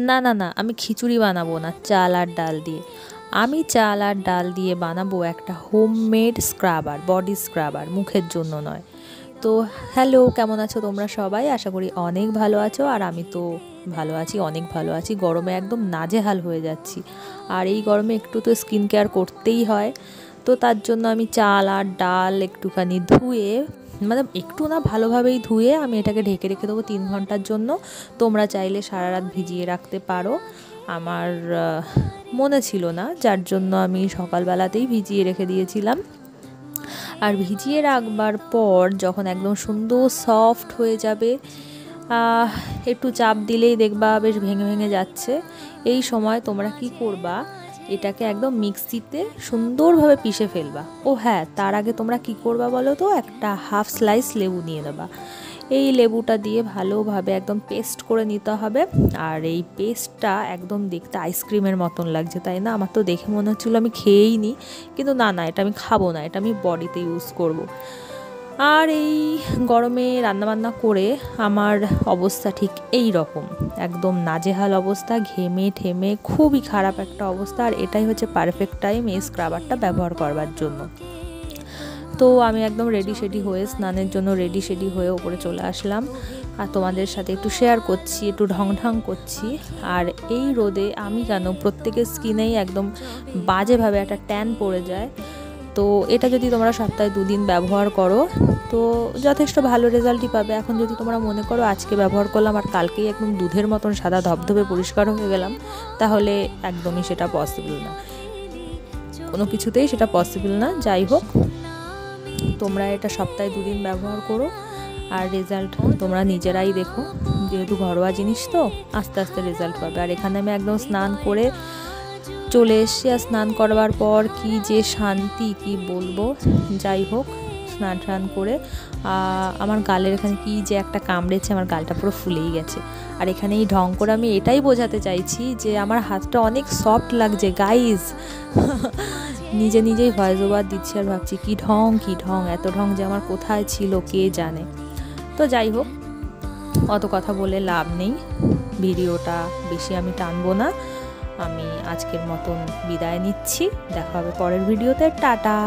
না না না, আমি খিচুড়ি বানাবো না চাল আর ডাল দিয়ে। আমি চাল আর ডাল দিয়ে বানাবো একটা হোমমেড স্ক্রাবার, বডি স্ক্রাবার, মুখের জন্য নয়। তো হ্যালো, কেমন আছো তোমরা সবাই? আশা করি অনেক ভালো আছো। আর আমি তো ভালো আছি, অনেক ভালো আছি। গরমে একদম নাজেহাল হয়ে যাচ্ছি, আর এই গরমে একটু তো স্কিন কেয়ার করতেই হয়। তো তার জন্য আমি চাল আর ডাল একটুখানি ধুয়ে, মানে একটু না, ভালোভাবেই ধুয়ে আমি এটাকে ঢেকে রেখে দেবো 3 ঘন্টার জন্য। তোমরা চাইলে সারা রাত ভিজিয়ে রাখতে পারো। আমার মনে ছিল না, যার জন্য আমি সকালবেলাতেই ভিজিয়ে রেখে দিয়েছিলাম। আর ভিজিয়ে রাখবার পর যখন একদম সুন্দর সফট হয়ে যাবে, একটু চাপ দিলেই দেখবা বেশ ভেঙে ভেঙে যাচ্ছে। এই সময় তোমরা কি করবা, এটাকে একদম মিক্সিতে সুন্দরভাবে পিষে ফেলবা। ও হ্যাঁ, তার আগে তোমরা কি করবা বলো তো, একটা হাফ স্লাইস লেবু নিয়ে নেবা। এই লেবুটা দিয়ে ভালোভাবে একদম পেস্ট করে নিতে হবে। আর এই পেস্টটা একদম দেখতে আইসক্রিমের মতন লাগছে, তাই না? আমার তো দেখে মনে হচ্ছিলো আমি খেয়েই নিই, কিন্তু না না, এটা আমি খাবো না, এটা আমি বডিতে ইউজ করব। আর এই গরমে রান্নাবান্না করে আমার অবস্থা ঠিক এই রকম, একদম নাজেহাল অবস্থা, ঘেমে ঠেমে খুবই খারাপ একটা অবস্থা। আর এটাই হচ্ছে পারফেক্ট টাইম এই স্ক্রাবারটা ব্যবহার করবার জন্য। তো আমি একদম রেডি শেডি হয়ে, স্নানের জন্য রেডি শেডি হয়ে ওপরে চলে আসলাম, আর তোমাদের সাথে একটু শেয়ার করছি, একটু ঢং ঢং করছি। আর এই রোদে আমি কেন, প্রত্যেকের স্কিনেই একদম বাজেভাবে একটা ট্যান পড়ে যায়। তো এটা যদি তোমরা সপ্তাহে 2 দিন ব্যবহার করো তো যথেষ্ট ভালো রেজাল্টই পাবে। এখন যদি তোমরা মনে করো আজকে ব্যবহার করলাম আর কালকেই একদম দুধের মতন সাদা ধবধবে পরিষ্কার হয়ে গেলাম, তাহলে একদমই সেটা পসিবল না, কোনো কিছুতেই সেটা পসিবল না। যাই হোক, তোমরা এটা সপ্তাহে 2 দিন ব্যবহার করো, আর রেজাল্ট তোমরা নিজেরাই দেখো। যেহেতু ঘরোয়া জিনিস, তো আস্তে আস্তে রেজাল্ট পাবে। আর এখানে আমি একদম স্নান করে চলে এসছি, আর স্নান করবার পর কি যে শান্তি, কি বলবো। যাই হোক, স্নান টান করে আমার গালের এখানে কি যে একটা কামড়েছে, আমার গালটা পুরো ফুলেই গেছে। আর এখানে এই ঢং করে আমি এটাই বোঝাতে চাইছি যে আমার হাতটা অনেক সফট লাগছে গাইজ। নিজে নিজেই ভয়েস ওভার দিচ্ছি আর ভাবছি কি ঢং, কি ঢং, এত ঢং যে আমার কোথায় ছিল কে জানে। তো যাই হোক, অত কথা বলে লাভ নেই, ভিডিওটা বেশি আমি টানবো না। আমি আজকের মতন বিদায় নিচ্ছি, দেখা হবে পরের ভিডিওতে। টাটা।